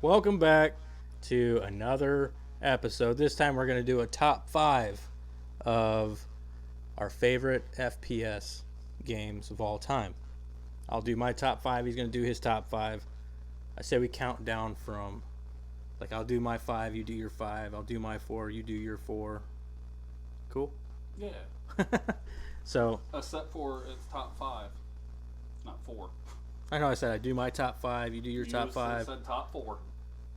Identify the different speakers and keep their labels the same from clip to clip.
Speaker 1: Welcome back to another episode. This time we're going to do a top 5 of our favorite FPS games of all time. I'll do my top 5. He's going to do his top 5. I say we count down from, like, I'll do my 5, you do your 5. I'll do my 4, you do your 4. Cool?
Speaker 2: Yeah.
Speaker 1: So,
Speaker 2: Except for it's top 5, not 4.
Speaker 1: I know I said I do my top 5, you do your top 5.
Speaker 2: You said top 4.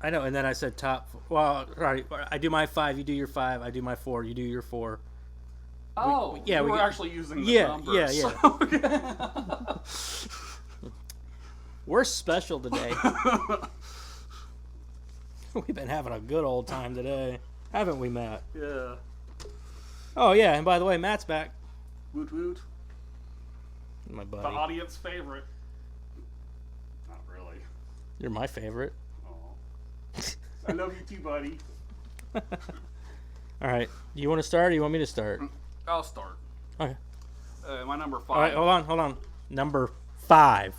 Speaker 1: I know, and then I said top. Well, right. I do my 5, you do your 5. I do my 4, you do your 4.
Speaker 2: Oh,
Speaker 1: we
Speaker 2: were actually using the numbers.
Speaker 1: Yeah. We're special today. We've been having a good old time today, haven't we, Matt?
Speaker 2: Yeah.
Speaker 1: Oh yeah, and by the way, Matt's back.
Speaker 2: Woot woot.
Speaker 1: My buddy.
Speaker 2: The audience favorite. Not really.
Speaker 1: You're my favorite.
Speaker 2: Oh. I love you too, buddy.
Speaker 1: All right. Do you want to start or you want me to start?
Speaker 2: I'll start.
Speaker 1: Okay.
Speaker 2: My number 5.
Speaker 1: All right, hold on. Number 5.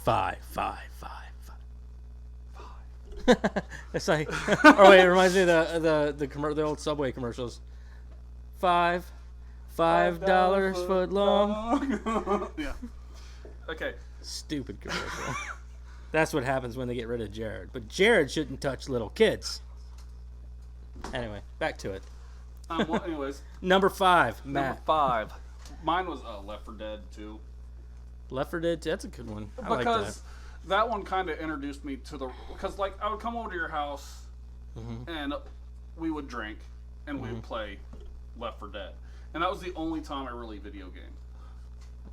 Speaker 1: It's like, oh wait, it reminds me of the old Subway commercials. $5 foot long.
Speaker 2: Yeah. Okay.
Speaker 1: Stupid commercial. That's what happens when they get rid of Jared. But Jared shouldn't touch little kids. Anyway, back to it.
Speaker 2: Well, anyways.
Speaker 1: Number 5, Matt.
Speaker 2: Number 5. Mine was Left 4 Dead 2.
Speaker 1: Left 4 Dead 2, that's a good one. I like
Speaker 2: Because that one kind of introduced me to the... Because, like, I would come over to your house, and we would drink, and we would play Left 4 Dead. And that was the only time I really video gamed.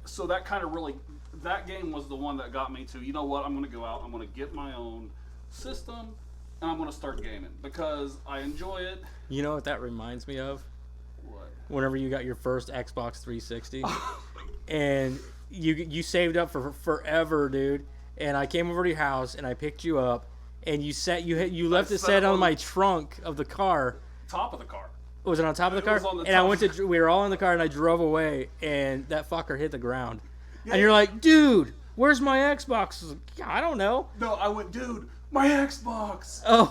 Speaker 2: So that kind of really... That game was the one that got me to, you know what, I'm going to go out, I'm going to get my own system, and I'm going to start gaming. Because I enjoy it.
Speaker 1: You know what that reminds me of?
Speaker 2: What?
Speaker 1: Whenever you got your first Xbox 360. And you saved up for forever, dude. And I came over to your house, and I picked you up, and you left it set on my trunk of the car.
Speaker 2: Top of the car.
Speaker 1: Was it on top of the car? We were all in the car, and I drove away, and that fucker hit the ground. Yeah. And you're like, dude, where's my Xbox? I don't know.
Speaker 2: No, I went, dude, my Xbox.
Speaker 1: Oh,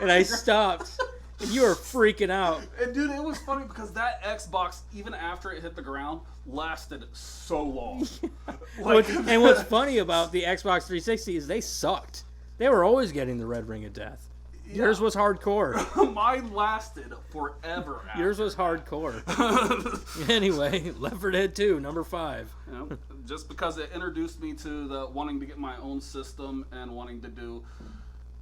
Speaker 1: and I stopped, and you were freaking out.
Speaker 2: And dude, it was funny because that Xbox, even after it hit the ground, lasted so long.
Speaker 1: And what's funny about the Xbox 360 is they sucked. They were always getting the red ring of death. Yeah. Yours was hardcore.
Speaker 2: Mine lasted forever.
Speaker 1: Yours was hardcore. Anyway, Left 4 Dead 2, number 5.
Speaker 2: You know, just because it introduced me to the wanting to get my own system and wanting to do...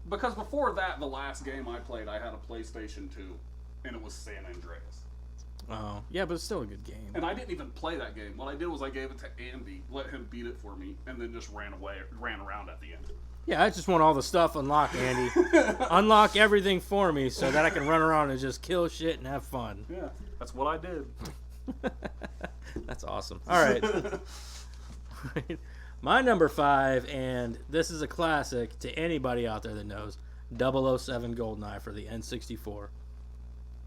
Speaker 2: Because before that, the last game I played, I had a PlayStation 2, and it was San Andreas.
Speaker 1: Oh, yeah, but it's still a good game.
Speaker 2: And I didn't even play that game. What I did was I gave it to Andy, let him beat it for me, and then just ran around at the end.
Speaker 1: Yeah, I just want all the stuff unlocked, Andy. Unlock everything for me so that I can run around and just kill shit and have fun.
Speaker 2: Yeah, that's what I did.
Speaker 1: That's awesome. All right. My number 5, and this is a classic to anybody out there that knows, 007 Goldeneye for the N64.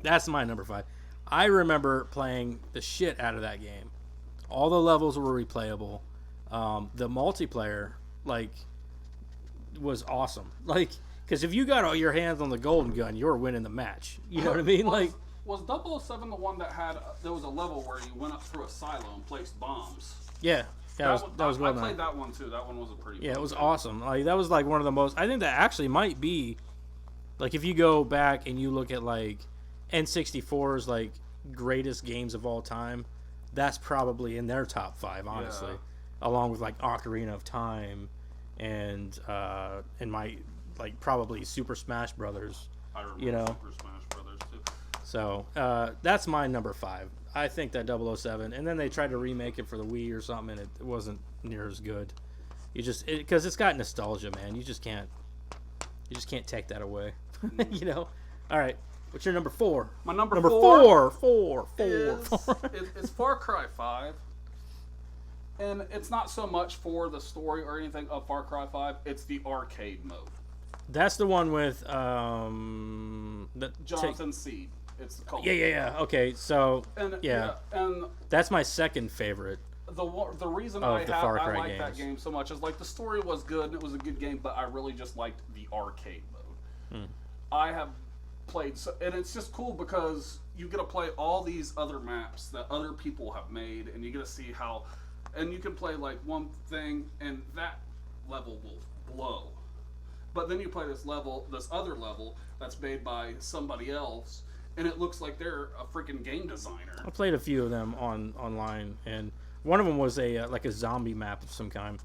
Speaker 1: That's my number 5. I remember playing the shit out of that game. All the levels were replayable. The multiplayer, was awesome. Because if you got all your hands on the golden gun, you were winning the match. You know what I mean?
Speaker 2: Was 007 the one that had... There was a level where you went up through a silo and placed bombs.
Speaker 1: Yeah. Yeah, that was
Speaker 2: I played that one too. That one was a pretty...
Speaker 1: Yeah, it was awesome. That was one of the most... I think that actually might be... if you go back and you look at N64's greatest games of all time, that's probably in their top 5, honestly. Yeah. Along with Ocarina of Time and my probably Super Smash Brothers.
Speaker 2: I remember Super Smash Brothers too.
Speaker 1: So that's my number 5. I think that 007, and then they tried to remake it for the Wii or something, and it wasn't near as good. Because it's got nostalgia, man. You just can't take that away. You know. All right. What's your number 4?
Speaker 2: My number
Speaker 1: 4
Speaker 2: is Far Cry 5. And it's not so much for the story or anything of Far Cry 5. It's the arcade mode.
Speaker 1: That's the one with
Speaker 2: Jonathan Seed. It's called.
Speaker 1: Yeah. Okay, so
Speaker 2: and
Speaker 1: that's my second favorite.
Speaker 2: The reason I like that game so much is the story was good and it was a good game, but I really just liked the arcade mode. I have played, and it's just cool because you get to play all these other maps that other people have made, and you get to see how, and you can play like one thing, and that level will blow. But then you play this other level that's made by somebody else, and it looks like they're a freaking game designer.
Speaker 1: I played a few of them online, and one of them was like a zombie map of some kind,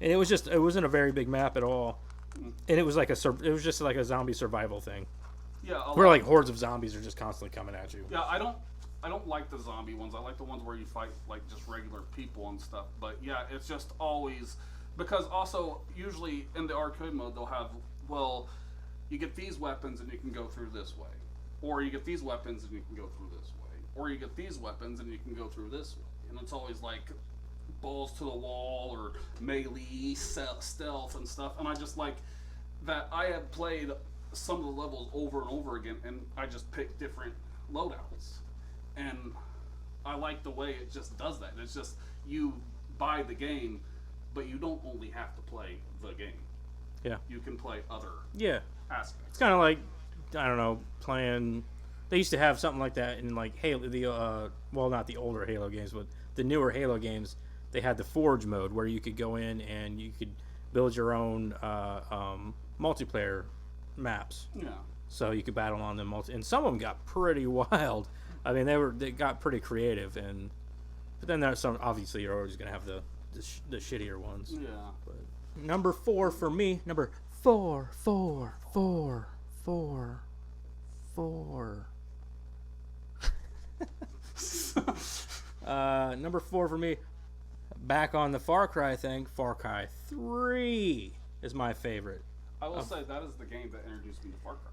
Speaker 1: and it wasn't a very big map at all, and it was just like a zombie survival thing.
Speaker 2: Yeah,
Speaker 1: where like hordes of zombies are just constantly coming at you.
Speaker 2: Yeah, I don't like the zombie ones. I like the ones where you fight like just regular people and stuff. But yeah, it's just always because also usually in the arcade mode they'll have, well, you get these weapons and you can go through this way, or you get these weapons and you can go through this way, or you get these weapons and you can go through this way, and it's always like balls to the wall or melee stealth and stuff. And I just like that. I have played some of the levels over and over again, and I just pick different loadouts, and I like the way it just does that. It's just you buy the game, but you don't only have to play the game.
Speaker 1: Yeah,
Speaker 2: you can play other aspects.
Speaker 1: It's kind of like, I don't know, playing. They used to have something like that in like Halo, well, not the older Halo games, but the newer Halo games. They had the Forge mode where you could go in and you could build your own multiplayer maps.
Speaker 2: Yeah.
Speaker 1: So you could battle on them and some of them got pretty wild. I mean, they got pretty creative, but then there's some. Obviously, you're always gonna have the shittier ones.
Speaker 2: Yeah.
Speaker 1: But number 4 for me. Number 4. Number 4 for me. Back on the Far Cry thing. Far Cry 3 is my favorite.
Speaker 2: I will say that is the game that introduced me to Far Cry.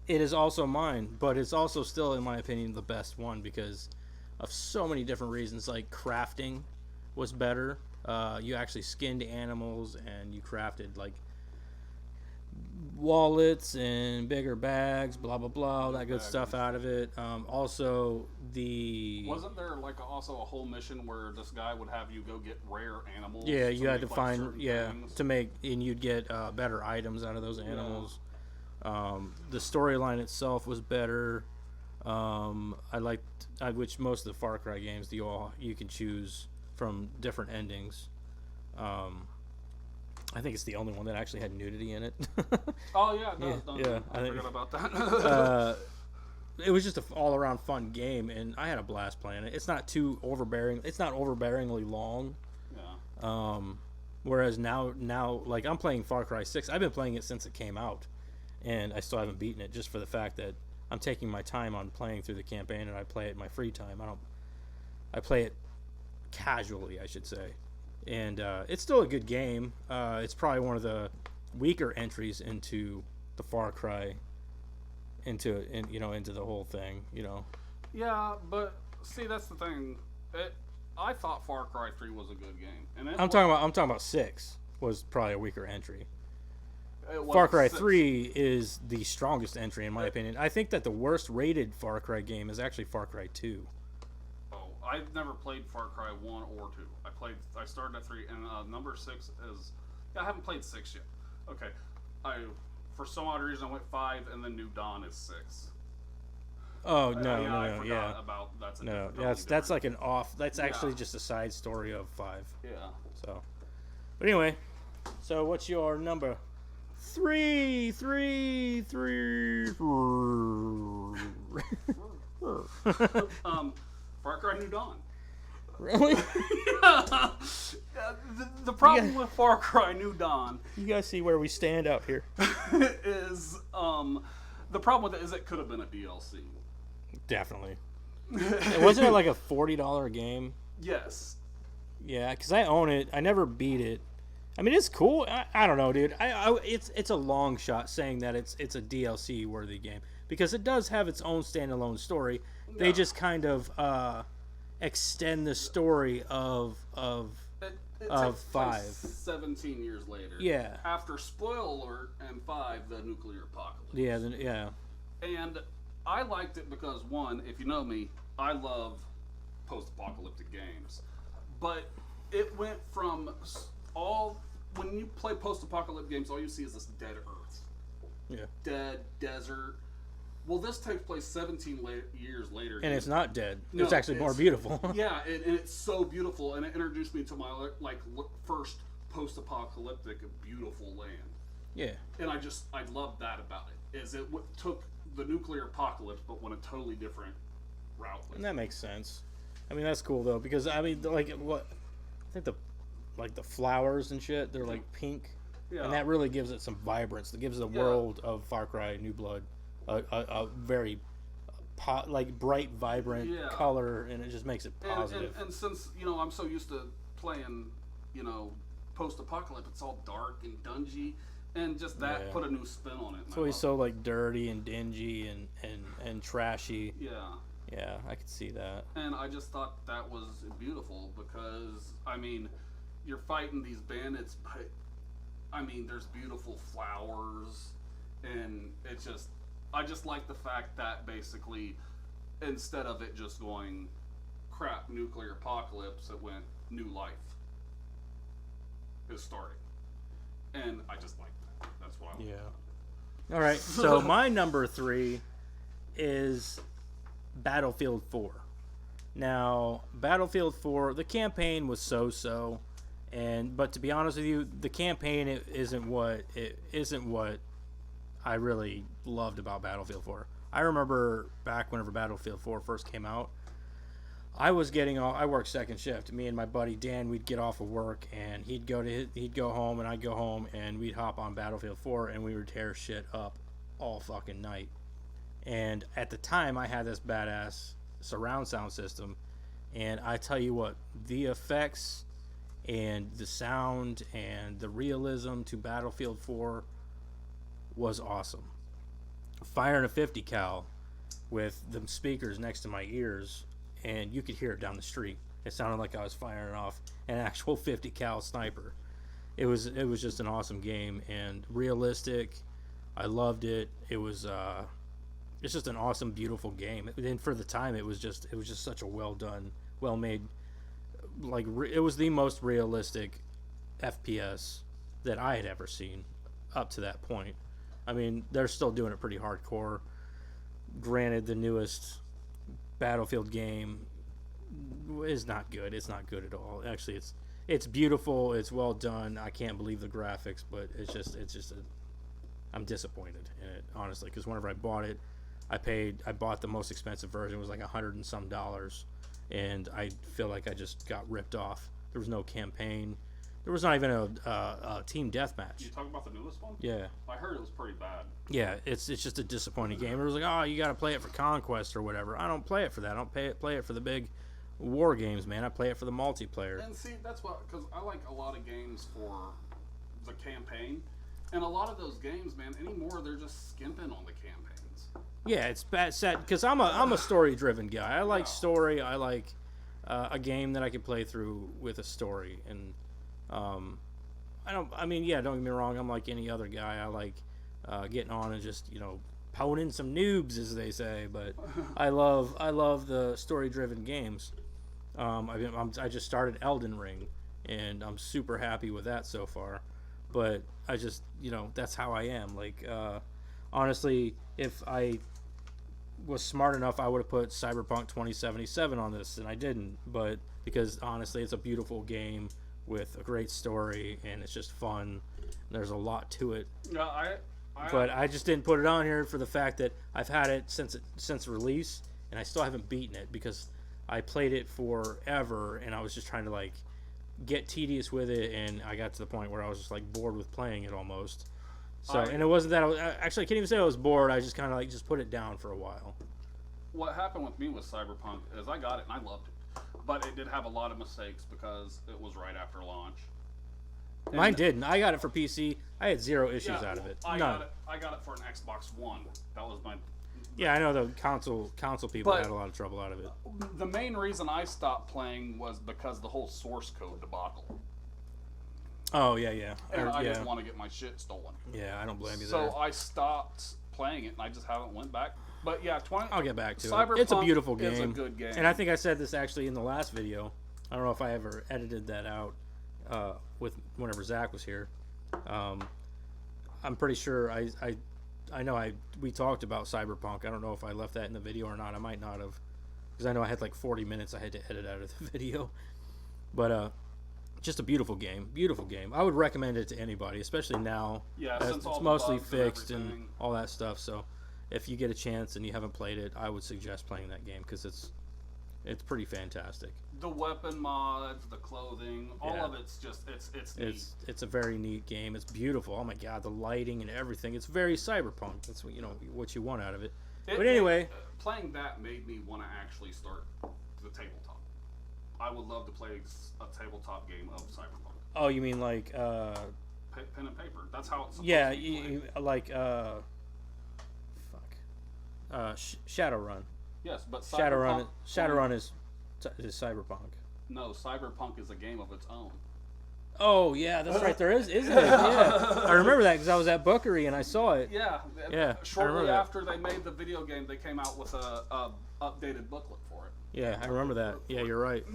Speaker 1: It is also mine, but it's also still, in my opinion, the best one because of so many different reasons. Like crafting was better. You actually skinned animals and you crafted like wallets and bigger bags, blah blah blah, all that good stuff out of it. Also,
Speaker 2: wasn't there like also a whole mission where this guy would have you go get rare animals?
Speaker 1: Yeah, you had to
Speaker 2: like
Speaker 1: find
Speaker 2: things?
Speaker 1: to make, and you'd get better items out of those animals. The storyline itself was better. Which most of the Far Cry games you can choose from different endings. I think it's the only one that actually had nudity in it.
Speaker 2: Oh yeah, it does.
Speaker 1: Yeah,
Speaker 2: I forgot about that.
Speaker 1: It was just an all-around fun game, and I had a blast playing it. It's not too overbearing. It's not overbearingly long.
Speaker 2: Yeah.
Speaker 1: Whereas now, like I'm playing Far Cry 6. I've been playing it since it came out, and I still haven't beaten it just for the fact that I'm taking my time on playing through the campaign, and I play it in my free time. I play it casually, I should say. And it's still a good game. It's probably one of the weaker entries into the Far Cry, into the whole thing.
Speaker 2: Yeah, but see, that's the thing. I thought Far Cry 3 was a good game, and
Speaker 1: I'm talking about 6 was probably a weaker entry. Far Cry 3 is the strongest entry in my opinion. I think that the worst rated Far Cry game is actually Far Cry 2.
Speaker 2: I've never played Far Cry 1 or 2. I started at 3, and number 6 is... I haven't played 6 yet. Okay. For some odd reason, I went 5, and then New Dawn is 6.
Speaker 1: Oh,
Speaker 2: I forgot about...
Speaker 1: That's like an off... That's actually just a side story of 5.
Speaker 2: Yeah.
Speaker 1: So... But anyway, so what's your number? 3.
Speaker 2: Far Cry New Dawn.
Speaker 1: Really?
Speaker 2: Yeah. The problem with Far Cry New Dawn...
Speaker 1: You guys see where we stand out here.
Speaker 2: is, the problem with it is it could have been a DLC.
Speaker 1: Definitely. Wasn't it like a $40 game?
Speaker 2: Yes.
Speaker 1: Yeah, because I own it. I never beat it. I mean, it's cool. I don't know, dude. It's a long shot saying that it's a DLC worthy game because it does have its own standalone story. Yeah. They just kind of extend the story of
Speaker 2: it
Speaker 1: 5.
Speaker 2: 17 years later.
Speaker 1: Yeah.
Speaker 2: After spoiler alert and 5, the nuclear apocalypse.
Speaker 1: Yeah. Yeah.
Speaker 2: And I liked it because, one, if you know me, I love post-apocalyptic games. But it went from when you play post-apocalyptic games, all you see is this dead Earth.
Speaker 1: Yeah.
Speaker 2: dead desert. Well, this takes place 17 years later.
Speaker 1: And it's not dead.
Speaker 2: No,
Speaker 1: it's actually more beautiful.
Speaker 2: Yeah, and it's so beautiful, and it introduced me to my first post-apocalyptic beautiful land.
Speaker 1: Yeah.
Speaker 2: And I loved that about it. Is it took the nuclear apocalypse, but went a totally different route.
Speaker 1: And that makes sense. I mean, that's cool though, because I mean, like what I think the flowers and shit, they're like pink, and that really gives it some vibrance. That gives the world of Far Cry New Blood a very bright, vibrant color, and it just makes it positive.
Speaker 2: And since I'm so used to playing, post-apocalypse, it's all dark and dungy, and just that put a new spin on it.
Speaker 1: It's always so like dirty and dingy and trashy.
Speaker 2: Yeah.
Speaker 1: Yeah, I could see that.
Speaker 2: And I just thought that was beautiful because, I mean, you're fighting these bandits, but, I mean, there's beautiful flowers, and it's just, I just like the fact that basically, instead of it just going, crap, nuclear apocalypse, it went, new life is starting. And I just like that. That's why.
Speaker 1: Yeah. All right, so my number 3 is Battlefield 4. Now, Battlefield 4, the campaign was so-so, but to be honest with you, the campaign isn't what I really loved about Battlefield 4. I remember back whenever Battlefield 4 first came out, I worked second shift. Me and my buddy Dan, we'd get off of work and he'd go home and I'd go home and we'd hop on Battlefield 4 and we would tear shit up all fucking night. And at the time, I had this badass surround sound system, and I tell you what, the effects and the sound and the realism to Battlefield 4 was awesome. Firing a 50 cal with the speakers next to my ears, and you could hear it down the street. It sounded like I was firing off an actual 50 cal sniper. It was just an awesome game and realistic. I loved it. It's just an awesome, beautiful game. And for the time, it was just such a well done, well made. It was the most realistic FPS that I had ever seen up to that point. I mean, they're still doing it pretty hardcore. Granted, the newest Battlefield game is not good. It's not good at all. Actually, it's beautiful. It's well done. I can't believe the graphics, but I'm disappointed in it, honestly, because whenever I bought it, I bought the most expensive version. It was like $100 and some, and I feel like I just got ripped off. There was no campaign. There was not even a team deathmatch.
Speaker 2: You talking about the newest one?
Speaker 1: Yeah.
Speaker 2: I heard it was pretty bad.
Speaker 1: Yeah, it's just a disappointing game. It was like, oh, you got to play it for Conquest or whatever. I don't play it for that. I don't play it for the big war games, man. I play it for the multiplayer.
Speaker 2: And see, that's what, because I like a lot of games for the campaign, and a lot of those games, man, anymore they're just skimping on the campaigns.
Speaker 1: Yeah, it's bad set because I'm a story driven guy. I like story. I like a game that I can play through with a story, and don't get me wrong. I'm like any other guy. I like getting on and just poning some noobs, as they say. But I love the story driven games. I just started Elden Ring, and I'm super happy with that so far. But I just that's how I am. Like honestly, if I was smart enough, I would have put Cyberpunk 2077 on this, and I didn't. But because honestly, it's a beautiful game with a great story, and it's just fun. There's a lot to it.
Speaker 2: No,
Speaker 1: but I just didn't put it on here for the fact that I've had it since release, and I still haven't beaten it because I played it forever, and I was just trying to get tedious with it, and I got to the point where I was just bored with playing it almost. So, and it wasn't that actually I can't even say I was bored. I just kind of just put it down for a while.
Speaker 2: What happened with me with Cyberpunk is I got it and I loved it, but it did have a lot of mistakes because it was right after launch.
Speaker 1: Mine didn't. I got it for PC. I had zero issues out of it.
Speaker 2: I got it for an Xbox One. That was my.
Speaker 1: Yeah, I know the console people had a lot of trouble out of it.
Speaker 2: The main reason I stopped playing was because the whole source code debacle.
Speaker 1: Oh, yeah.
Speaker 2: And I didn't want to get my shit stolen.
Speaker 1: Yeah, I don't blame you there.
Speaker 2: So I stopped playing it, and I just haven't went back. But yeah,
Speaker 1: I'll get back to
Speaker 2: Cyberpunk
Speaker 1: it. It's a beautiful game.
Speaker 2: It's a good game.
Speaker 1: And I think I said this actually in the last video. I don't know if I ever edited that out whenever Zach was here. I'm pretty sure I we talked about Cyberpunk. I don't know if I left that in the video or not. I might not have, because I know I had like 40 minutes I had to edit out of the video. But just a beautiful game. Beautiful game. I would recommend it to anybody, especially now.
Speaker 2: Yeah,
Speaker 1: as
Speaker 2: since all
Speaker 1: it's
Speaker 2: the
Speaker 1: mostly
Speaker 2: bugs
Speaker 1: fixed
Speaker 2: and
Speaker 1: and
Speaker 2: everything.
Speaker 1: all that stuff. So if you get a chance and you haven't played it, I would suggest playing that game because it's pretty fantastic.
Speaker 2: The weapon mods, the clothing, all
Speaker 1: Yeah.
Speaker 2: of it's just it's neat.
Speaker 1: It's a very neat game. It's beautiful. Oh my god, the lighting and everything. It's very cyberpunk. That's what what you want out of it. But anyway,
Speaker 2: playing that made me want to actually start the tabletop. I would love to play a tabletop game of Cyberpunk.
Speaker 1: oh, you mean like
Speaker 2: Pen and paper. That's how it's supposed
Speaker 1: yeah,
Speaker 2: to be played.
Speaker 1: like Shadowrun.
Speaker 2: Yes, but
Speaker 1: Shadowrun is cyberpunk.
Speaker 2: No, Cyberpunk is a game of its own.
Speaker 1: Oh yeah, that's right. There isn't it? Yeah, I remember that because I was at Bookery and I saw it.
Speaker 2: Yeah.
Speaker 1: Yeah, I
Speaker 2: Shortly
Speaker 1: remember that.
Speaker 2: after they made the video game, they came out with a updated booklet for it.
Speaker 1: Yeah, I remember that. Yeah, you're right.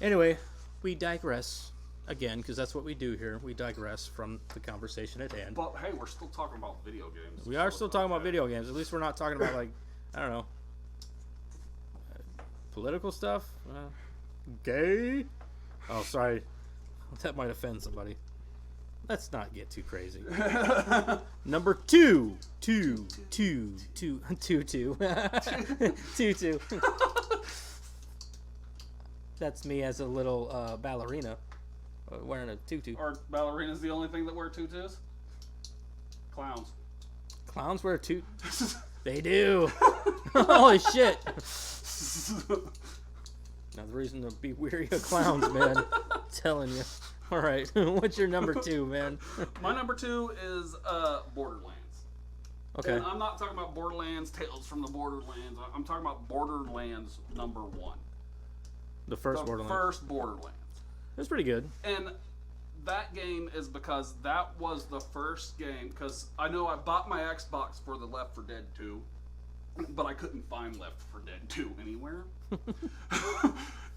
Speaker 1: Anyway, we digress again because that's what we do here. We digress from the conversation at hand.
Speaker 2: But hey, we're still talking about video games.
Speaker 1: We are
Speaker 2: so
Speaker 1: still
Speaker 2: it's
Speaker 1: talking about
Speaker 2: okay.
Speaker 1: video games. At least we're not talking about like I don't know political stuff. Gay. Oh, sorry. That might offend somebody. Let's not get too crazy. Number two. That's me as a little ballerina wearing a tutu.
Speaker 2: Are ballerinas the only thing that wear tutus? Clowns.
Speaker 1: Clowns wear They do. Holy shit. Now the reason to be weary of clowns, man. I'm telling you. All right. What's your number 2, man?
Speaker 2: My number 2 is Borderlands.
Speaker 1: Okay.
Speaker 2: And I'm not talking about Borderlands, Tales from the Borderlands. I'm talking about Borderlands number 1.
Speaker 1: The first
Speaker 2: The
Speaker 1: Borderlands.
Speaker 2: first Borderlands.
Speaker 1: It was pretty good.
Speaker 2: And that game is because that was the first game, because I know I bought my Xbox for the Left 4 Dead 2, but I couldn't find Left 4 Dead 2 anywhere.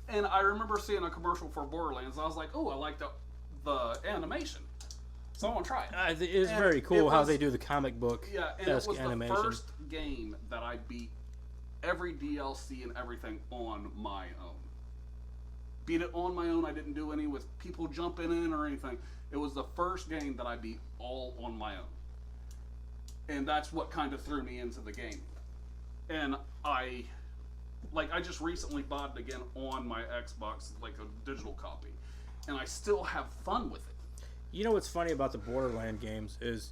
Speaker 2: And I remember seeing a commercial for Borderlands, and I was like, oh, I like the animation. So I want to try it.
Speaker 1: It is
Speaker 2: And
Speaker 1: very cool
Speaker 2: it
Speaker 1: how
Speaker 2: was-
Speaker 1: they do the comic book
Speaker 2: Yeah, and it was
Speaker 1: animation.
Speaker 2: the first game that I beat every DLC and everything on my own. Beat it on my own. I didn't do any with people jumping in or anything. It was the first game that I beat all on my own. And that's what kind of threw me into the game. And I just recently bought it again on my Xbox, like a digital copy. And I still have fun with it.
Speaker 1: You know what's funny about the Borderland games is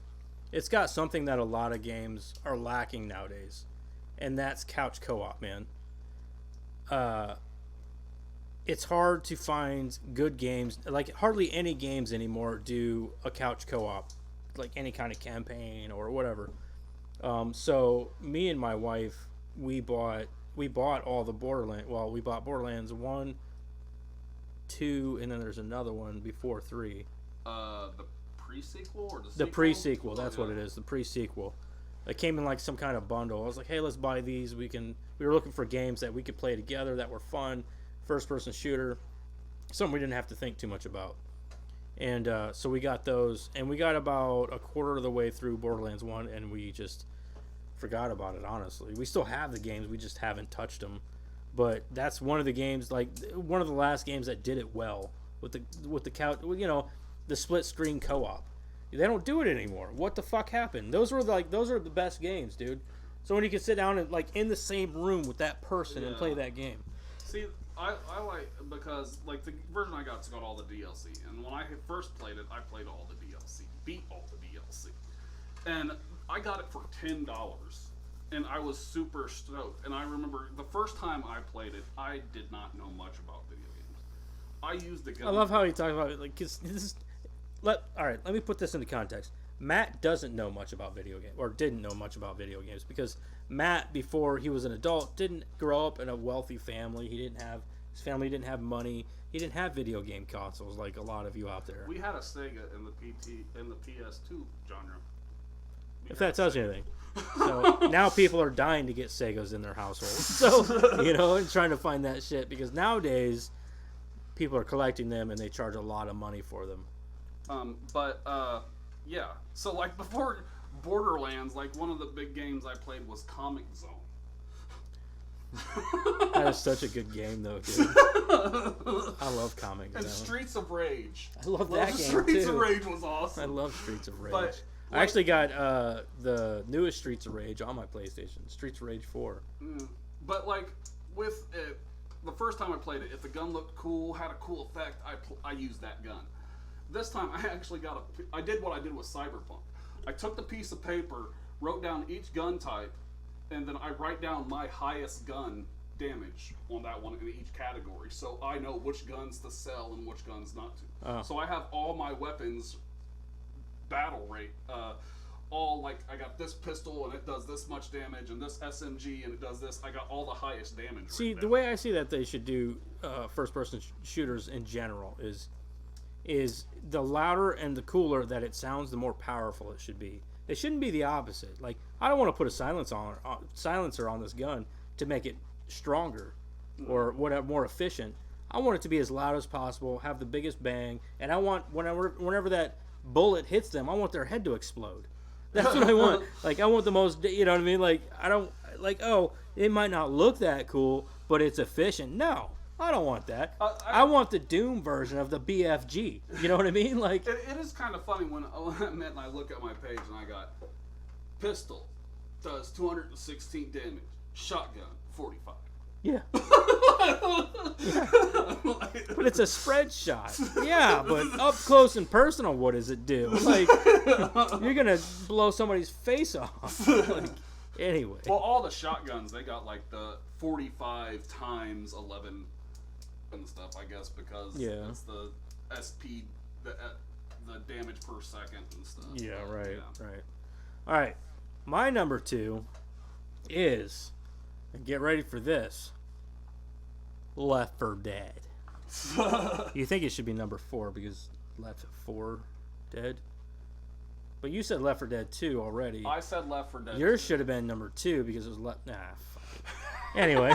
Speaker 1: it's got something that a lot of games are lacking nowadays. And that's couch co-op, man. It's hard to find good games. Like, hardly any games anymore do a couch co-op. Like, any kind of campaign or whatever. So, me and my wife, we bought all the Borderlands. Well, we bought Borderlands 1, 2, and then there's another one before 3.
Speaker 2: The pre-sequel or the sequel?
Speaker 1: The pre-sequel, that's what it is. The pre-sequel. It came in like some kind of bundle. I was like, hey, let's buy these. We were looking for games that we could play together that were fun. First-person shooter. Something we didn't have to think too much about. And so we got those. And we got about a quarter of the way through Borderlands 1, and we just forgot about it, honestly. We still have the games. We just haven't touched them. But that's one of the games, like one of the last games that did it well with the couch, the split-screen co-op. They don't do it anymore. What the fuck happened? Those are the best games, dude. So when you can sit down and like in the same room with that person and play that game.
Speaker 2: See, I like, because like the version I got's got all the DLC, and when I had first played it, I played all the DLC, beat all the DLC, and I got it for $10, and I was super stoked. And I remember the first time I played it, I did not know much about video games. I used the gun.
Speaker 1: I love how he talks about it. Like, 'cause all right, let me put this into context. Matt doesn't know much about video games, or didn't know much about video games, because Matt, before he was an adult, didn't grow up in a wealthy family. His family didn't have money. He didn't have video game consoles like a lot of you out there.
Speaker 2: We had a Sega in the PS2 genre.
Speaker 1: If that tells you anything. So now people are dying to get Segas in their household. So, and trying to find that shit, because nowadays people are collecting them and they charge a lot of money for them.
Speaker 2: Yeah. So like before Borderlands, like one of the big games I played was Comic Zone.
Speaker 1: That is such a good game, though, dude. I love Comic Zone.
Speaker 2: And Streets of Rage.
Speaker 1: I love that game,
Speaker 2: Streets
Speaker 1: too.
Speaker 2: of Rage was awesome.
Speaker 1: I love Streets of Rage.
Speaker 2: But,
Speaker 1: I actually got the newest Streets of Rage on my PlayStation, Streets of Rage 4.
Speaker 2: But, like, with it, the first time I played it, if the gun looked cool, had a cool effect, I used that gun. This time, I actually I did what I did with Cyberpunk. I took the piece of paper, wrote down each gun type, and then I write down my highest gun damage on that one in each category, so I know which guns to sell and which guns not to. So I have all my weapons battle rate, all like I got this pistol and it does this much damage, and this SMG and it does this. I got all the highest damage.
Speaker 1: See, the way I see that they should do first-person shooters in general is the louder and the cooler that it sounds, the more powerful it should be. It shouldn't be the opposite. Like, I don't want to put a silencer on this gun to make it stronger or whatever, more efficient. I want it to be as loud as possible, have the biggest bang, and I want whenever that bullet hits them, I want their head to explode. That's what I want. Like, I want the most, you know what I mean? Like, I don't, like, oh, it might not look that cool, but it's efficient. No, I don't want that. I want the Doom version of the BFG. You know what I mean? Like,
Speaker 2: it is kind of funny when I look at my page and I got pistol does 216 damage, shotgun 45.
Speaker 1: Yeah. But it's a spread shot. Yeah, but up close and personal, what does it do? Like, you're gonna blow somebody's face off. Like, anyway.
Speaker 2: Well, all the shotguns, they got like the 45 times 11 and stuff, I guess, because it's the SP, the damage per second and stuff.
Speaker 1: Yeah, right. All right. My number 2 is, and get ready for this, Left 4 Dead. You think it should be number 4 because Left 4 Dead? But you said Left 4 Dead 2 already.
Speaker 2: I said Left 4 Dead.
Speaker 1: Yours should have been number 2 because it was fuck it. Anyway,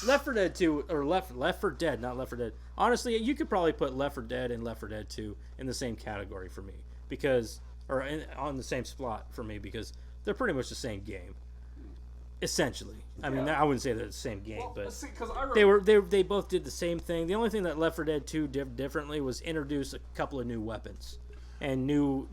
Speaker 1: Left 4 Dead 2 or Left 4 Dead, not Left 4 Dead. Honestly, you could probably put Left 4 Dead and Left 4 Dead 2 in the same category for me on the same spot for me because they're pretty much the same game. Essentially, I mean, I wouldn't say they're the same game, but
Speaker 2: see,
Speaker 1: they both did the same thing. The only thing that Left 4 Dead 2 did differently was introduce a couple of new weapons and new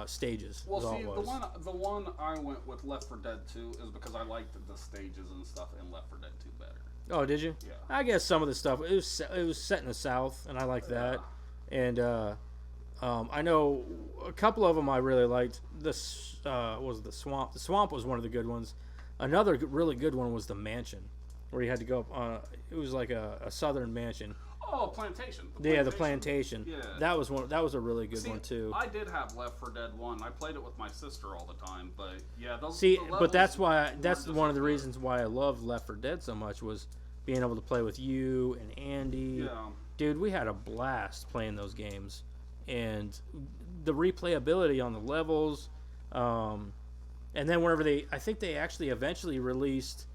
Speaker 1: stages.
Speaker 2: Well, see, the one I went with Left 4 Dead 2 is because I liked the stages and stuff in Left 4 Dead 2 better.
Speaker 1: Oh, did you?
Speaker 2: Yeah.
Speaker 1: I guess some of the stuff it was set in the South, and I liked that. And I know a couple of them I really liked. This was the Swamp. The Swamp was one of the good ones. Another really good one was the Mansion, where you had to go up. It was like a southern mansion.
Speaker 2: Oh, Plantation.
Speaker 1: The Plantation.
Speaker 2: Yeah.
Speaker 1: That was one. That was a really good one too.
Speaker 2: I did have Left 4 Dead 1. I played it with my sister all the time, but yeah, those.
Speaker 1: See, but that's one of the reasons why I love Left 4 Dead so much was being able to play with you and Andy.
Speaker 2: Yeah.
Speaker 1: Dude, we had a blast playing those games, and the replayability on the levels. And then whenever I think they actually eventually released,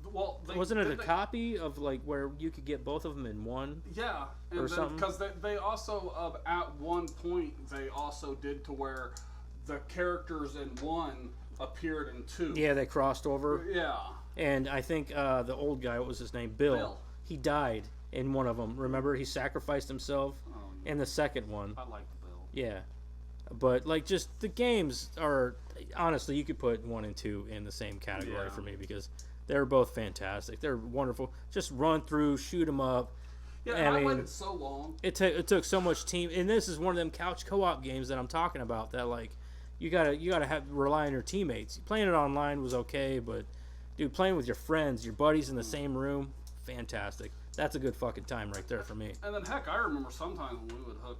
Speaker 1: wasn't it a copy of like where you could get both of them in one?
Speaker 2: Yeah, and something? Because they also at one point they also did to where the characters in 1 appeared in 2.
Speaker 1: Yeah, they crossed over.
Speaker 2: Yeah.
Speaker 1: And I think the old guy, what was his name? Bill. He died in one of them. Remember, he sacrificed himself in the second one.
Speaker 2: I like Bill.
Speaker 1: Yeah. But, like, just the games are, honestly, you could put 1 and 2 in the same category for me because they're both fantastic. They're wonderful. Just run through, shoot them up.
Speaker 2: Yeah, and I waited so long.
Speaker 1: It took so much team. And this is one of them couch co-op games that I'm talking about that, like, you gotta rely on your teammates. Playing it online was okay, but, dude, playing with your friends, your buddies in the same room, fantastic. That's a good fucking time right there for me.
Speaker 2: And then, heck, I remember sometimes when we would hook,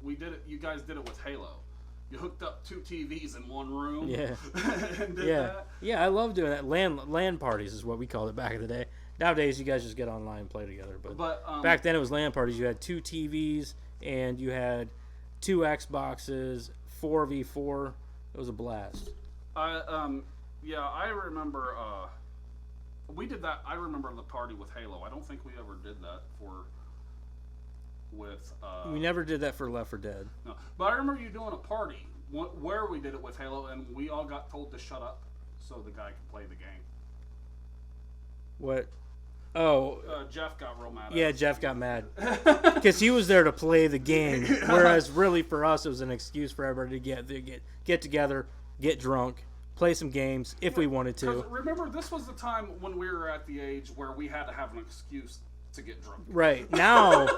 Speaker 2: we did it. You guys did it with Halo. You hooked up 2 TVs in one room.
Speaker 1: Yeah.
Speaker 2: And did that.
Speaker 1: Yeah, I love doing that. LAN parties is what we called it back in the day. Nowadays, you guys just get online and play together. But back then, it was LAN parties. You had 2 TVs and you had 2 Xboxes, 4v4. It was a blast.
Speaker 2: I remember. We did that. I remember the party with Halo. I don't think we ever did that for with.
Speaker 1: We never did that for Left 4 Dead.
Speaker 2: No, but I remember you doing a party where we did it with Halo, and we all got told to shut up so the guy could play the game.
Speaker 1: What? Oh.
Speaker 2: Jeff got real mad.
Speaker 1: Yeah, Jeff got mad because he was there to play the game, whereas really for us it was an excuse for everybody to get together, get drunk, play some games if we wanted to.
Speaker 2: Remember, this was the time when we were at the age where we had to have an excuse to get drunk.
Speaker 1: Right. Now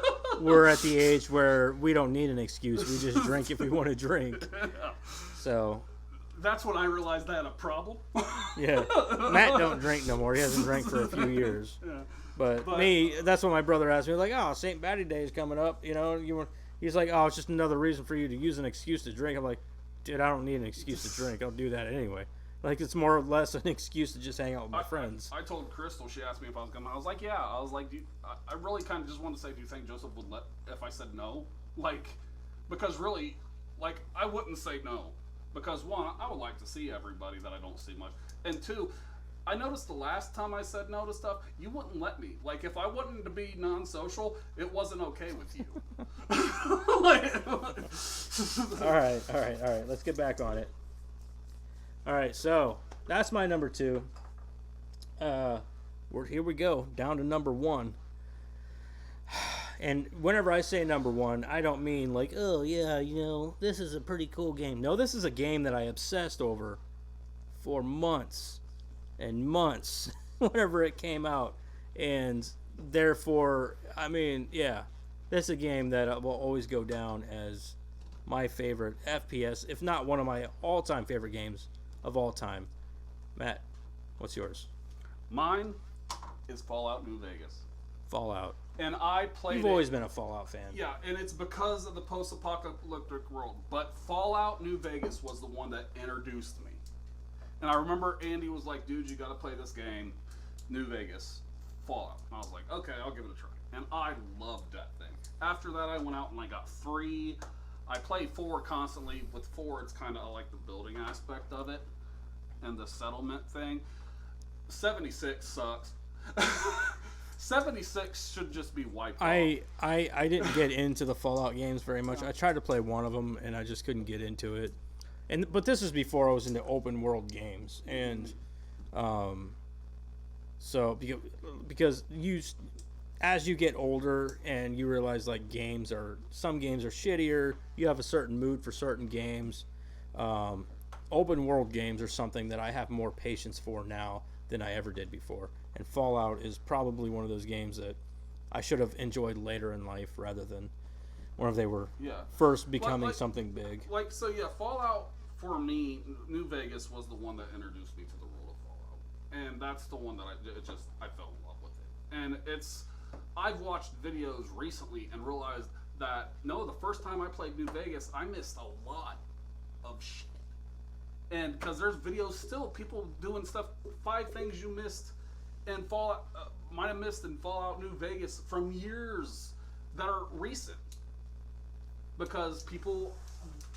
Speaker 1: we're at the age where we don't need an excuse. We just drink if we want to drink.
Speaker 2: Yeah.
Speaker 1: So
Speaker 2: that's when I realized I had a problem.
Speaker 1: Yeah. Matt don't drink no more. He hasn't drank for a few years.
Speaker 2: Yeah.
Speaker 1: But me, that's what my brother asked me. Like, oh, St. Patty Day is coming up. You know, he's like, oh, it's just another reason for you to use an excuse to drink. I'm like, dude, I don't need an excuse to drink. I'll do that anyway. Like, it's more or less an excuse to just hang out with my friends.
Speaker 2: I told Crystal, she asked me if I was coming. I was like, yeah. I was like, I really kind of just want to say, do you think Joseph would let, if I said no? Like, because really, like, I wouldn't say no. Because one, I would like to see everybody that I don't see much. And two, I noticed the last time I said no to stuff, you wouldn't let me. Like, if I wanted to be non-social, it wasn't okay with you.
Speaker 1: All right. Let's get back on it. All right, so that's my number 2. Here we go, down to number 1. And whenever I say number 1, I don't mean like, oh yeah, you know, this is a pretty cool game. No, this is a game that I obsessed over for months and months whenever it came out. And therefore, I mean, yeah, this is a game that will always go down as my favorite FPS, if not one of my all-time favorite games of all time. Matt, what's yours?
Speaker 2: Mine is Fallout New Vegas.
Speaker 1: Fallout.
Speaker 2: And I played.
Speaker 1: You've always been a Fallout fan.
Speaker 2: Yeah, and it's because of the post-apocalyptic world. But Fallout New Vegas was the one that introduced me. And I remember Andy was like, dude, you got to play this game, New Vegas, Fallout. And I was like, okay, I'll give it a try. And I loved that thing. After that, I went out and I got 3. I played 4 constantly. With 4, it's kind of like the building aspect of it and the settlement thing. 76 sucks. 76 should just be wiped off.
Speaker 1: I didn't get into the Fallout games very much. I tried to play one of them, and I just couldn't get into it. But this was before I was into open world games, and so because as you get older and you realize like some games are shittier, you have a certain mood for certain games. Open world games are something that I have more patience for now than I ever did before. And Fallout is probably one of those games that I should have enjoyed later in life rather than whenever they were first becoming something big.
Speaker 2: Fallout for me, New Vegas was the one that introduced me to the world of Fallout, and that's the one that I fell in love with it. And I've watched videos recently and realized that the first time I played New Vegas, I missed a lot of shit. And because there's videos still, people doing stuff, 5 things you missed in Fallout, might have missed in Fallout New Vegas from years that are recent. Because people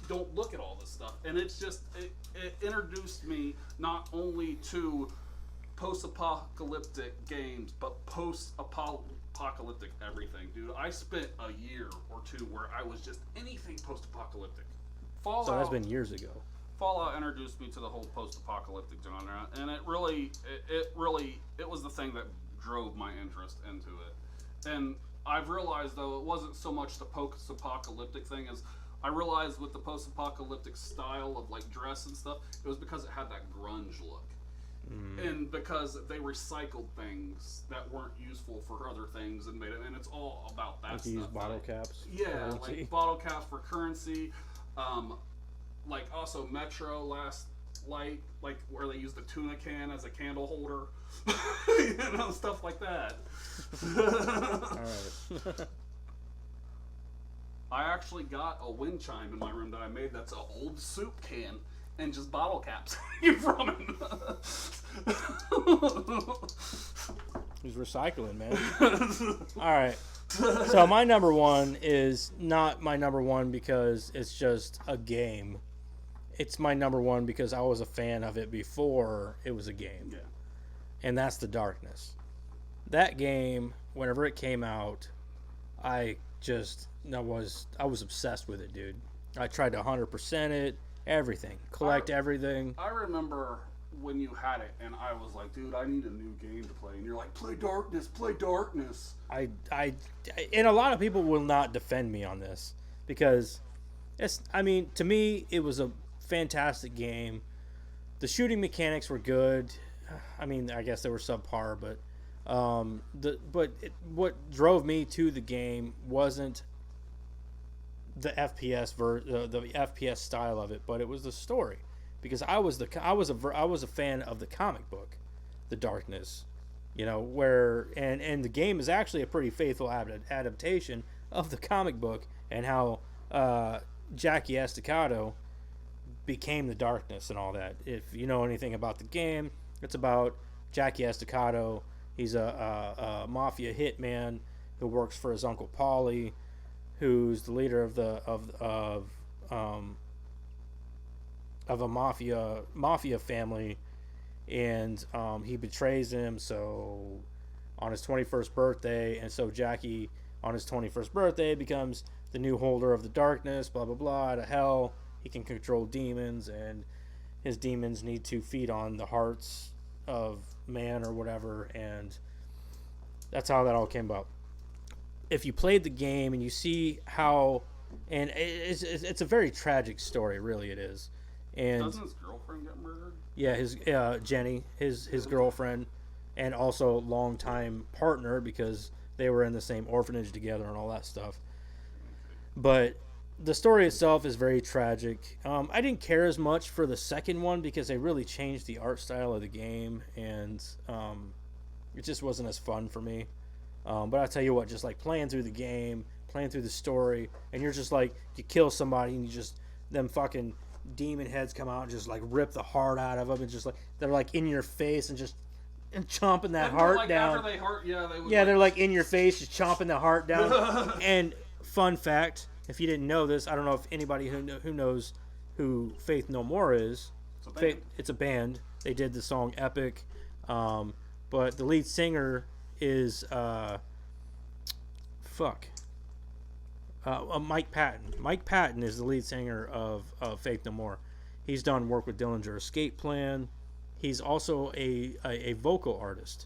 Speaker 2: don't look at all this stuff. And it's just, it introduced me not only to post-apocalyptic games, but post-apocalyptic everything. Dude, I spent a year or 2 where I was just anything post-apocalyptic. Fallout,
Speaker 1: so that's been years ago.
Speaker 2: Fallout introduced me to the whole post-apocalyptic genre, and it was the thing that drove my interest into it. And I've realized, though, it wasn't so much the post-apocalyptic thing as I realized with the post-apocalyptic style of like dress and stuff, it was because it had that grunge look. And because they recycled things that weren't useful for other things and made it, and it's all about that
Speaker 1: like
Speaker 2: stuff.
Speaker 1: Use bottle caps.
Speaker 2: Yeah, currency. Like bottle caps for currency. Like also Metro Last Light, like where they use the tuna can as a candle holder, stuff like that.
Speaker 1: All right.
Speaker 2: I actually got a wind chime in my room that I made that's an old soup can and just bottle caps from it.
Speaker 1: He's recycling, man. All right. So my number 1 is not my number 1 because it's just a game. It's my number 1 because I was a fan of it before it was a game.
Speaker 2: Yeah.
Speaker 1: And that's The Darkness. That game, whenever it came out, I just I was obsessed with it, dude. I tried to 100% it, everything, collect everything.
Speaker 2: I remember when you had it, and I was like, dude, I need a new game to play. And you're like, play Darkness, play Darkness.
Speaker 1: And a lot of people will not defend me on this because to me, it was a fantastic game. The shooting mechanics were good. I mean, I guess they were subpar, but what drove me to the game wasn't the FPS the FPS style of it, but it was the story, because I was a fan of the comic book, The Darkness, where and the game is actually a pretty faithful adaptation of the comic book, and how Jackie Estacado became the Darkness and all that. If you know anything about the game, it's about Jackie Estacado. He's a mafia hitman who works for his uncle Paulie, who's the leader of a mafia family, and he betrays him. So on his 21st birthday, and so Jackie on his 21st birthday becomes the new holder of the Darkness. Blah blah blah. Out of hell, he can control demons, and his demons need to feed on the hearts of man or whatever, and that's how that all came about. If you played the game and you see how, and it's a very tragic story, really it is. And
Speaker 2: doesn't his girlfriend get murdered?
Speaker 1: Yeah, his Jenny, his girlfriend, and also longtime partner, because they were in the same orphanage together and all that stuff. But the story itself is very tragic. I didn't care as much for the second one because they really changed the art style of the game, and it just wasn't as fun for me. But I'll tell you what, just like playing through the game, playing through the story, and you're just like, you kill somebody and them fucking demon heads come out and just like rip the heart out of them, and just like they're like in your face and just chomping that heart
Speaker 2: like
Speaker 1: down.
Speaker 2: After they hurt,
Speaker 1: they're like in your face, just chomping the heart down. And fun fact, if you didn't know this, I don't know if anybody who knows who Faith No More is. It's a band. They did the song Epic, but the lead singer is Mike Patton. Mike Patton is the lead singer of Faith No More. He's done work with Dillinger Escape Plan. He's also a vocal artist.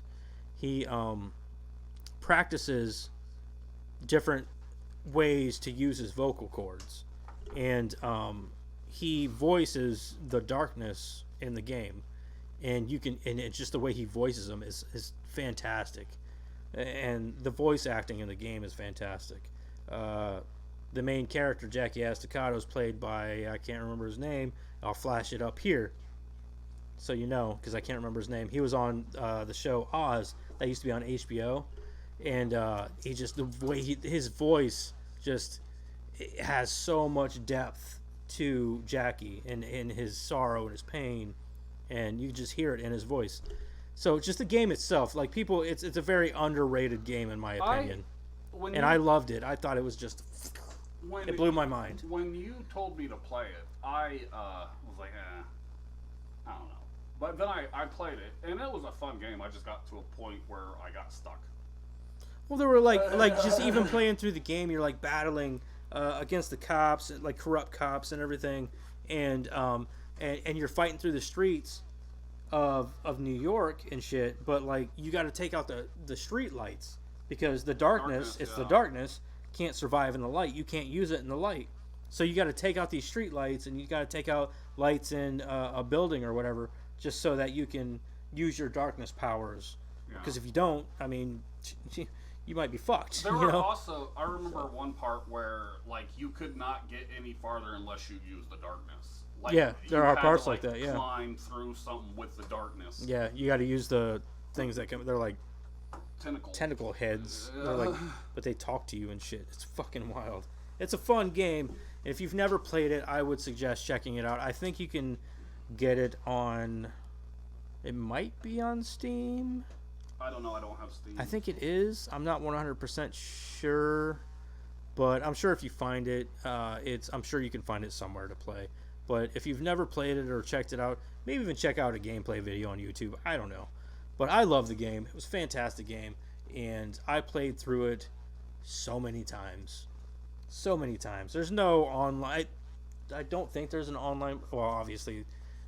Speaker 1: He practices different ways to use his vocal cords, and he voices the Darkness in the game, and it's just the way he voices them is fantastic, and the voice acting in the game is fantastic. The main character, Jackie Estacado, is played by, I can't remember his name. I'll flash it up here so you know, because I can't remember his name. He was on the show Oz that used to be on HBO, and he just, the way his voice just has so much depth to Jackie and his sorrow and his pain, and you just hear it in his voice. So just the game itself, like people, it's a very underrated game in my opinion, I loved it. I thought it was just, it blew my mind.
Speaker 2: When you told me to play it, I was like, I don't know. But then I played it, and it was a fun game. I just got to a point where I got stuck.
Speaker 1: Well, there were like just even playing through the game, you're like battling against the cops, like corrupt cops and everything, and you're fighting through the streets of New York and shit. But like you got to take out the street lights, because the darkness the darkness can't survive in the light. You can't use it in the light, so you got to take out these street lights, and you got to take out lights in a building or whatever, just so that you can use your darkness powers. Because if you don't, I mean, you might be fucked.
Speaker 2: There were also, I remember one part where like you could not get any farther unless you used the darkness. Like,
Speaker 1: yeah, there are parts like that. Yeah,
Speaker 2: climb through something with the darkness.
Speaker 1: Yeah, you got to use the things that come. They're like tentacle heads. They're like, but they talk to you and shit. It's fucking wild. It's a fun game. If you've never played it, I would suggest checking it out. I think you can get it on. It might be on Steam.
Speaker 2: I don't know. I don't have Steam.
Speaker 1: I think it is. I'm not 100% sure, but I'm sure if you find it, I'm sure you can find it somewhere to play. But if you've never played it or checked it out, maybe even check out a gameplay video on YouTube. I don't know. But I love the game. It was a fantastic game, and I played through it so many times. so many times. There's no online. I don't think there's an online. Well, obviously,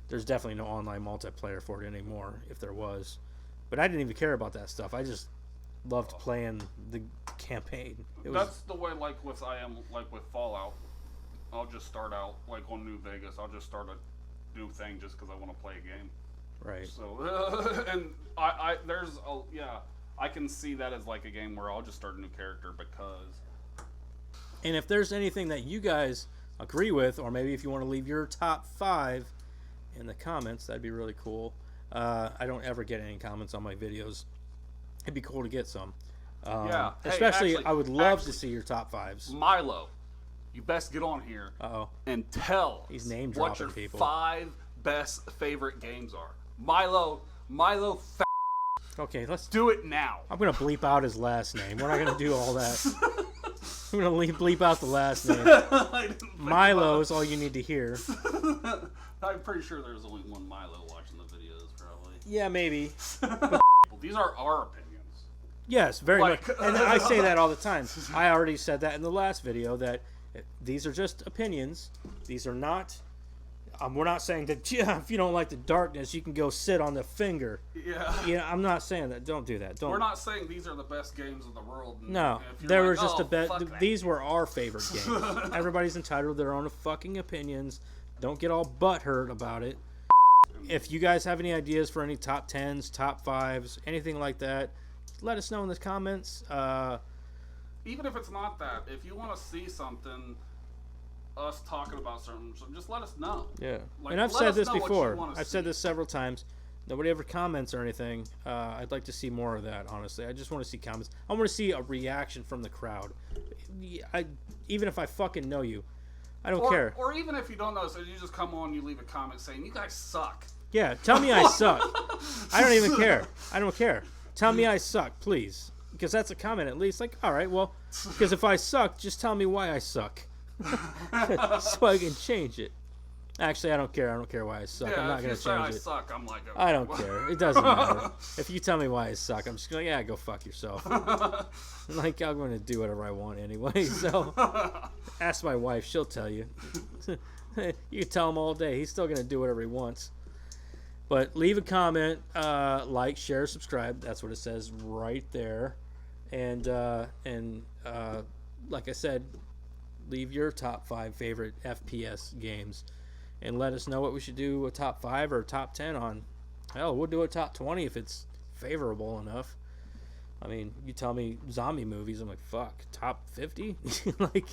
Speaker 1: there's definitely no online multiplayer for it anymore. If there was, but I didn't even care about that stuff. I just loved playing the campaign.
Speaker 2: That's the way, like with Fallout. I'll just start out like on New Vegas. I'll just start a new thing just because I want to play a game.
Speaker 1: Right.
Speaker 2: So and I can see that as like a game where I'll just start a new character because.
Speaker 1: And if there's anything that you guys agree with, or maybe if you want to leave your top 5 in the comments, that'd be really cool. I don't ever get any comments on my videos. It'd be cool to get some.
Speaker 2: Yeah.
Speaker 1: Especially,
Speaker 2: Hey,
Speaker 1: I would love to see your top 5s.
Speaker 2: Milo, you best get on here and tell
Speaker 1: He's name
Speaker 2: what
Speaker 1: dropping
Speaker 2: your
Speaker 1: people.
Speaker 2: 5 best favorite games are. Milo,
Speaker 1: Okay, let's
Speaker 2: do it now.
Speaker 1: I'm gonna bleep out his last name. We're not gonna do all that. I'm gonna bleep out the last name. Milo is all you need to hear.
Speaker 2: I'm pretty sure there's only one Milo watching the videos, probably.
Speaker 1: Yeah, maybe.
Speaker 2: These are our opinions.
Speaker 1: Yes, very much. And I say that all the time. I already said that in the last video that these are just opinions. These are not. We're not saying that if you don't like the darkness, you can go sit on the finger.
Speaker 2: Yeah.
Speaker 1: Yeah, I'm not saying that. Don't do that. Don't.
Speaker 2: We're not saying these are the best games in the world.
Speaker 1: No, there was just a bet. These were our favorite games. Everybody's entitled to their own fucking opinions. Don't get all butthurt about it. If you guys have any ideas for any top 10s, top 5s, anything like that, let us know in the comments.
Speaker 2: Even if it's not that, if you want to see something, us talking about something, just let us know.
Speaker 1: Yeah.
Speaker 2: Like,
Speaker 1: and I've
Speaker 2: let
Speaker 1: said
Speaker 2: us
Speaker 1: this
Speaker 2: know what you
Speaker 1: before.
Speaker 2: wanna
Speaker 1: I've
Speaker 2: see.
Speaker 1: said this several times. Nobody ever comments or anything. I'd like to see more of that, honestly. I just want to see comments. I want to see a reaction from the crowd. Even if I fucking know you, I don't care.
Speaker 2: Or even if you don't know, so you just come on, you leave a comment saying, you guys suck.
Speaker 1: Yeah, tell me I suck. I don't even care. I don't care. Tell me I suck, please. Because that's a comment at least. Like, all right, well, because if I suck, just tell me why I suck. So I can change it. Actually, I don't care. I don't care why I suck.
Speaker 2: Yeah,
Speaker 1: I'm not going to change it.
Speaker 2: I suck, I'm like, okay.
Speaker 1: I don't care. It doesn't matter. If you tell me why I suck, I'm just going to, yeah, go fuck yourself. Like, I'm going to do whatever I want anyway. So, ask my wife. She'll tell you. You can tell him all day. He's still going to do whatever he wants. But leave a comment, like, share, subscribe. That's what it says right there. And like I said, leave your top 5 favorite FPS games. And let us know what we should do a top 5 or a top 10 on. Hell, we'll do a top 20 if it's favorable enough. I mean, you tell me zombie movies, I'm like, fuck, top 50? Like,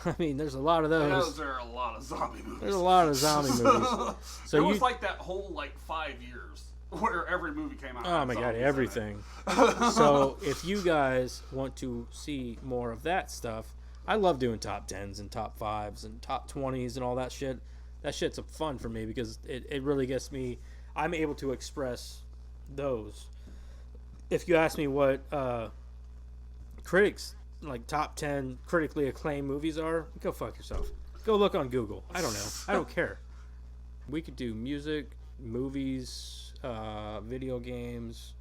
Speaker 1: I mean, there's a lot of those.
Speaker 2: There are a lot of zombie movies.
Speaker 1: There's a lot of zombie movies. So
Speaker 2: there was like that whole like 5 years where every movie came out.
Speaker 1: Oh my god, everything. So if you guys want to see more of that stuff, I love doing top 10s and top 5s and top 20s and all that shit. That shit's fun for me because it really gets me. I'm able to express those. If you ask me what critics, like top 10 critically acclaimed movies are, go fuck yourself. Go look on Google. I don't know. I don't care. We could do music, movies, video games.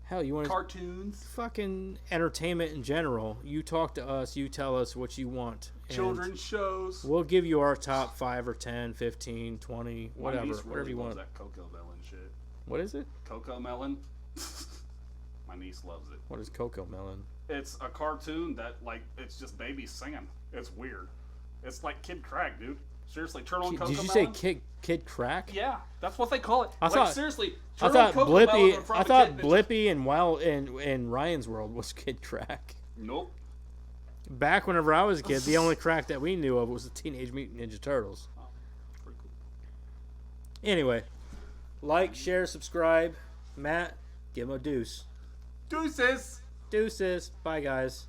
Speaker 1: Hell, you want
Speaker 2: cartoons,
Speaker 1: fucking entertainment in general. You talk to us, you tell us what you want.
Speaker 2: Children's shows.
Speaker 1: We'll give you our top 5 or 10, 15, 20, whatever. Whatever you want.
Speaker 2: That Coco Melon shit.
Speaker 1: What is it?
Speaker 2: Coco Melon. My niece loves it.
Speaker 1: What is Coco Melon?
Speaker 2: It's a cartoon that, like, it's just babies singing. It's weird. It's like Kid Crack, dude. Seriously, turn on Coco Melon.
Speaker 1: Did you say Kid Crack?
Speaker 2: Yeah, that's what they call it.
Speaker 1: I thought
Speaker 2: seriously.
Speaker 1: I thought Blippi and Ryan's World was Kid Crack.
Speaker 2: Nope.
Speaker 1: Back whenever I was a kid, the only crack that we knew of was the Teenage Mutant Ninja Turtles.
Speaker 2: Oh, pretty cool.
Speaker 1: Anyway, like, share, subscribe. Matt, give him a deuce.
Speaker 2: Deuces.
Speaker 1: Deuces. Bye, guys.